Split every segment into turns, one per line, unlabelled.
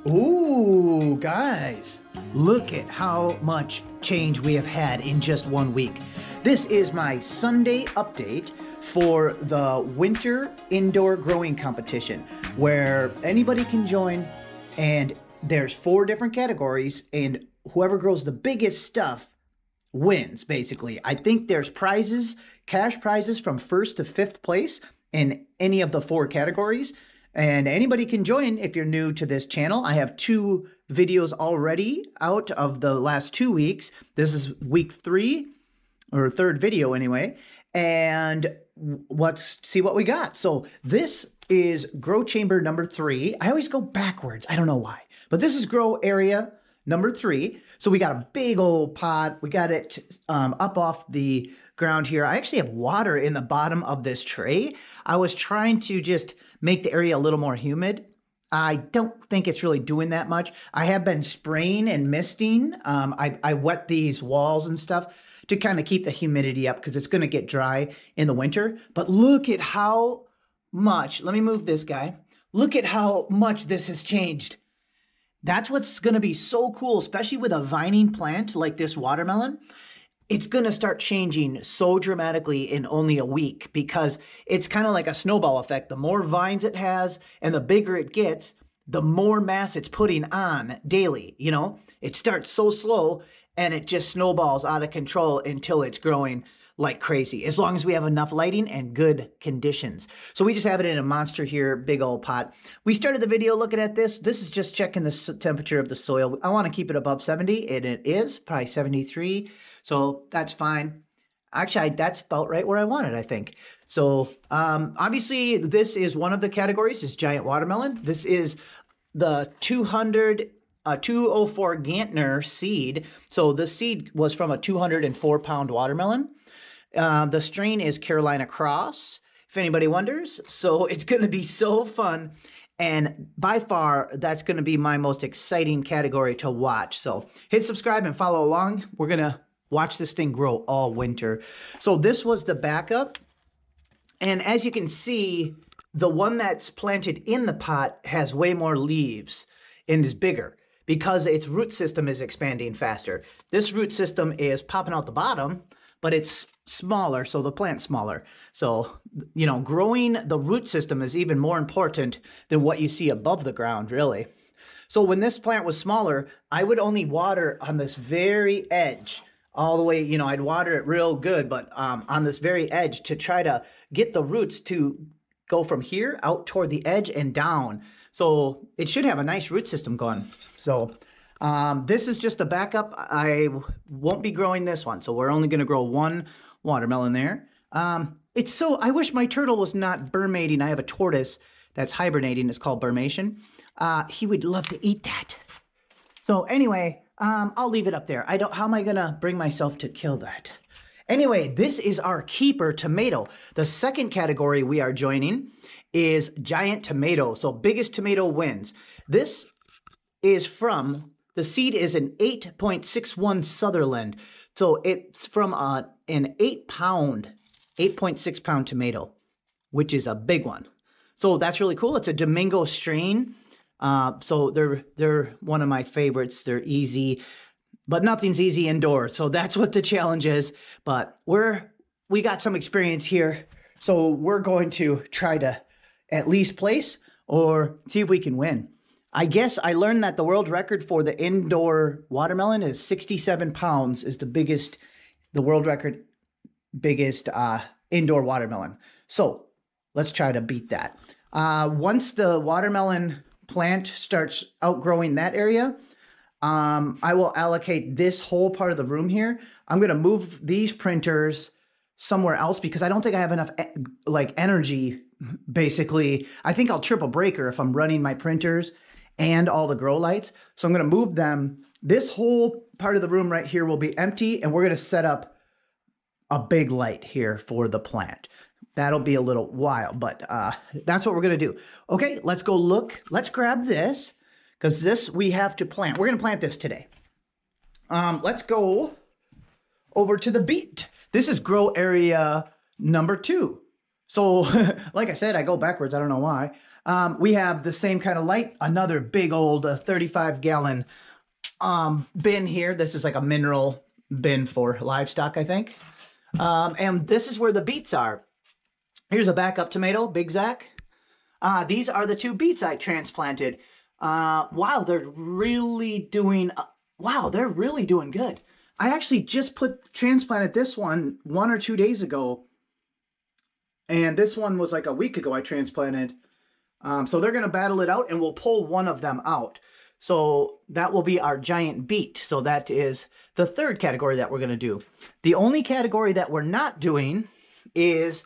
Ooh, guys, look at how much change we have had in just 1 week. This is my Sunday update for the winter indoor growing competition where anybody can join, and there's 4 different categories, and whoever grows the biggest stuff wins, basically. I think there's prizes, cash prizes from 1st to 5th place in any of the 4 categories. And anybody can join if you're new to this channel. I have 2 videos already out of the last 2 weeks. This is week 3, or 3rd video anyway. And let's see what we got. So this is grow chamber number 3. I always go backwards. I don't know why. But this is grow area number 3. So we got a big old pot. We got it up off the ground here. I actually have water in the bottom of this tray. I was trying to just make the area a little more humid. I don't think it's really doing that much. I have been spraying and misting. I wet these walls and stuff to kind of keep the humidity up because it's going to get dry in the winter. But look at how much, let me move this guy. Look at how much this has changed. That's what's going to be so cool, especially with a vining plant like this watermelon. It's going to start changing so dramatically in only a week because it's kind of like a snowball effect. The more vines it has and the bigger it gets, the more mass it's putting on daily. You know, it starts so slow and it just snowballs out of control until it's growing like crazy, as long as we have enough lighting and good conditions. So we just have it in a monster here, big old pot. We started the video looking at this. This is just checking the temperature of the soil. I want to keep it above 70, and it is probably 73. So that's fine. Actually, that's about right where I want it, I think. So obviously, this is one of the categories, is giant watermelon. This is the 204 Gantner seed. So the seed was from a 204-pound watermelon. The strain is Carolina Cross, if anybody wonders. So it's going to be so fun. And by far, that's going to be my most exciting category to watch. So hit subscribe and follow along. We're going to watch this thing grow all winter. So this was the backup. And as you can see, the one that's planted in the pot has way more leaves and is bigger because its root system is expanding faster. This root system is popping out the bottom, but it's smaller, so the plant's smaller. So, you know, growing the root system is even more important than what you see above the ground, really. So when this plant was smaller, I would only water on this very edge all the way, you know, I'd water it real good, but on this very edge to try to get the roots to go from here out toward the edge and down. So it should have a nice root system going. So this is just a backup. I won't be growing this one. So we're only going to grow one watermelon there. It's so, I wish my turtle was not burmating. I have a tortoise that's hibernating. It's called burmation. He would love to eat that. So anyway, I'll leave it up there. How am I going to bring myself to kill that? Anyway, this is our keeper tomato. The second category we are joining is giant tomato. So biggest tomato wins. This is from, the seed is an 8.61 Sutherland. So it's from an 8-pound, 8.6 pound tomato, which is a big one. So that's really cool. It's a Domingo strain. So they're one of my favorites. They're easy, but nothing's easy indoors. So that's what the challenge is. But we got some experience here. So we're going to try to at least place or see if we can win. I guess I learned that the world record for the indoor watermelon is 67 pounds is the world record biggest indoor watermelon. So let's try to beat that. Once the watermelon plant starts outgrowing that area, I will allocate this whole part of the room here. I'm going to move these printers somewhere else because I don't think I have enough energy, basically. I think I'll trip a breaker if I'm running my printers and all the grow lights. So I'm going to move them. This whole part of the room right here will be empty, and we're going to set up a big light here for the plant. That'll be a little while, but that's what we're going to do. Okay, let's go look. Let's grab this because this we have to plant. We're going to plant this today. Let's go over to the beet. This is grow area number 2. So like I said, I go backwards. I don't know why. We have the same kind of light, another big old 35-gallon bin here. This is like a mineral bin for livestock, I think. And this is where the beets are. Here's a backup tomato, Big Zack. These are the 2 beets I transplanted. Wow, they're really doing good. I actually just transplanted this one 1 or 2 days ago. And this one was like a week ago I transplanted. So they're going to battle it out, and we'll pull one of them out. So that will be our giant beet. So that is the 3rd category that we're going to do. The only category that we're not doing is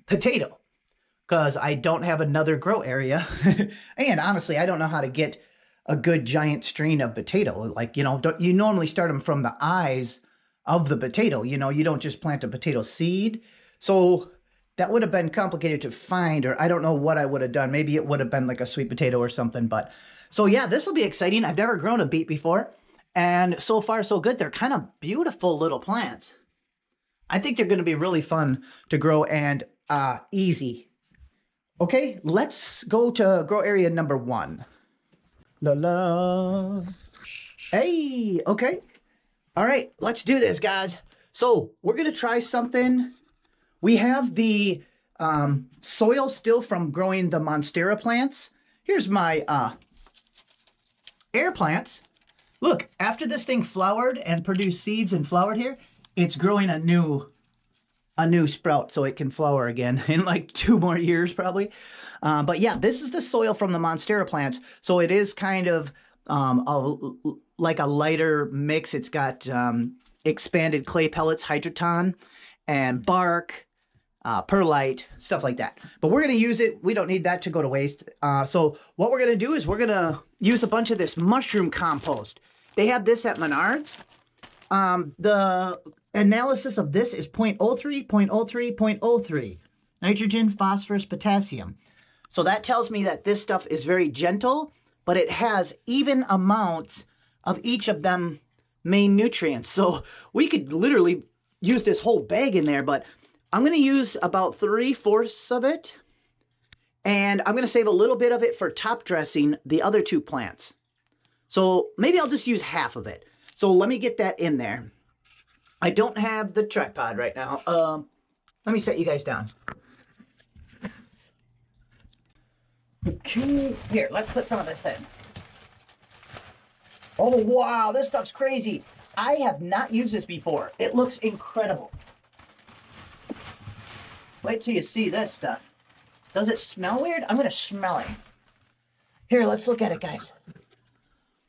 potato, because I don't have another grow area. And honestly, I don't know how to get a good giant strain of potato. Like, you normally start them from the eyes of the potato. You don't just plant a potato seed. So that would have been complicated to find, or I don't know what I would have done. Maybe it would have been like a sweet potato or something. But so yeah, this will be exciting. I've never grown a beet before, and so far so good. They're kind of beautiful little plants. I think they're going to be really fun to grow and easy. Okay, let's go to grow area number 1. La la. Hey, okay. All right, let's do this, guys. So we're going to try something. We have the soil still from growing the Monstera plants. Here's my air plants. Look, after this thing flowered and produced seeds and flowered here, it's growing a new sprout so it can flower again in like 2 more years probably. But yeah, this is the soil from the Monstera plants. So it is kind of like a lighter mix. It's got expanded clay pellets, hydroton, and bark, perlite, stuff like that. But we're going to use it. We don't need that to go to waste. So what we're going to do is we're going to use a bunch of this mushroom compost. They have this at Menards. The analysis of this is 0.03, 0.03, 0.03. Nitrogen, phosphorus, potassium. So that tells me that this stuff is very gentle, but it has even amounts of each of them main nutrients. So we could literally use this whole bag in there, but I'm going to use about 3/4 of it. And I'm going to save a little bit of it for top dressing the other 2 plants. So maybe I'll just use half of it. So let me get that in there. I don't have the tripod right now. Let me set you guys down. Okay, here, let's put some of this in. Oh, wow, this stuff's crazy. I have not used this before. It looks incredible. Wait till you see this stuff. Does it smell weird? I'm going to smell it. Here, let's look at it, guys.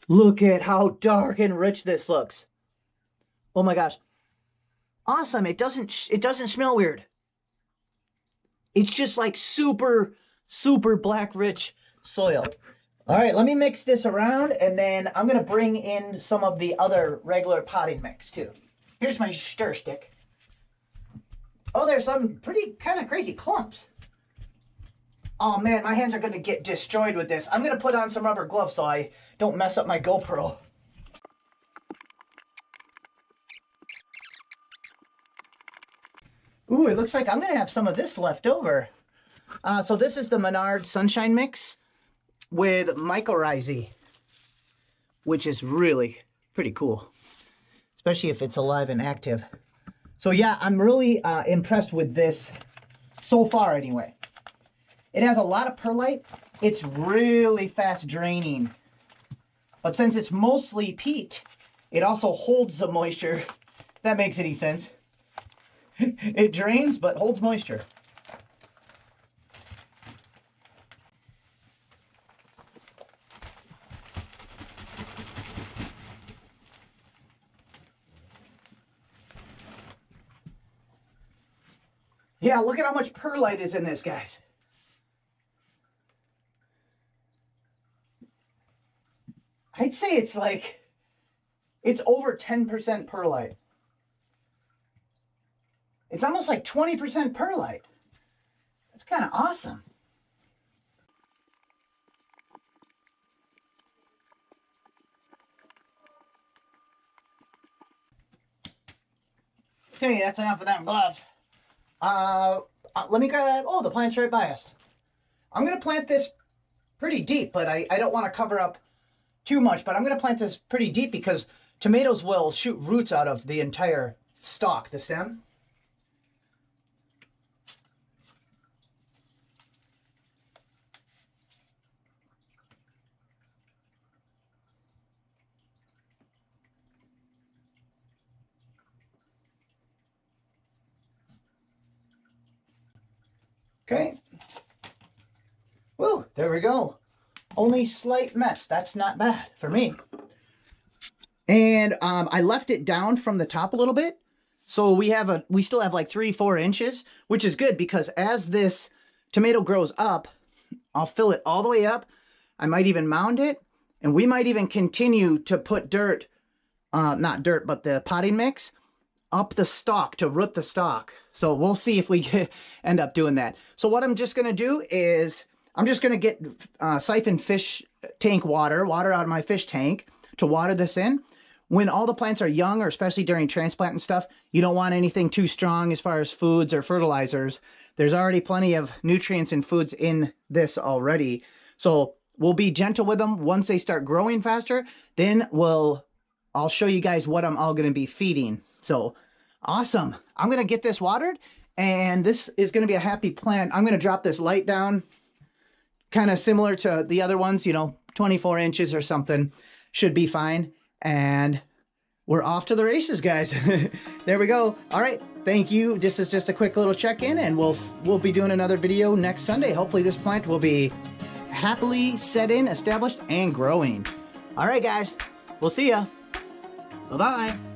Look at how dark and rich this looks. Oh my gosh. Awesome. It doesn't smell weird. It's just like super black rich soil. All right, let me mix this around, and then I'm going to bring in some of the other regular potting mix too. Here's my stir stick. Oh, there's some pretty kind of crazy clumps. Oh man, my hands are going to get destroyed with this. I'm going to put on some rubber gloves so I don't mess up my GoPro. Ooh, it looks like I'm going to have some of this left over. So this is the Menards Sunshine Mix with mycorrhizae, which is really pretty cool, especially if it's alive and active. So yeah, I'm really impressed with this so far anyway. It has a lot of perlite. It's really fast draining. But since it's mostly peat, it also holds the moisture. If that makes any sense. It drains but holds moisture. Yeah, look at how much perlite is in this, guys. I'd say it's over 10% perlite. It's almost like 20% perlite. That's kind of awesome. Okay, that's enough of them gloves. Let me grab, oh, the plant's right by us. I'm going to plant this pretty deep, but I don't want to cover up too much, but I'm going to plant this pretty deep because tomatoes will shoot roots out of the entire stalk, the stem. Okay. Woo, there we go. Only slight mess. That's not bad for me. And I left it down from the top a little bit. So we still have like 3-4 inches, which is good because as this tomato grows up, I'll fill it all the way up. I might even mound it, and we might even continue to put dirt, not dirt, but the potting mix up the stalk to root the stalk. So we'll see if we end up doing that. So what I'm just going to do is I'm just going to get siphon fish tank water out of my fish tank to water this in. When all the plants are young, or especially during transplant and stuff, you don't want anything too strong as far as foods or fertilizers. There's already plenty of nutrients and foods in this already. So we'll be gentle with them. Once they start growing faster, then I'll show you guys what I'm all going to be feeding. So awesome. I'm going to get this watered, and this is going to be a happy plant. I'm going to drop this light down, kind of similar to the other ones, 24 inches or something. Should be fine. And we're off to the races, guys. There we go. All right. Thank you. This is just a quick little check-in, and we'll be doing another video next Sunday. Hopefully this plant will be happily set in, established, and growing. All right, guys. We'll see ya. Bye-bye.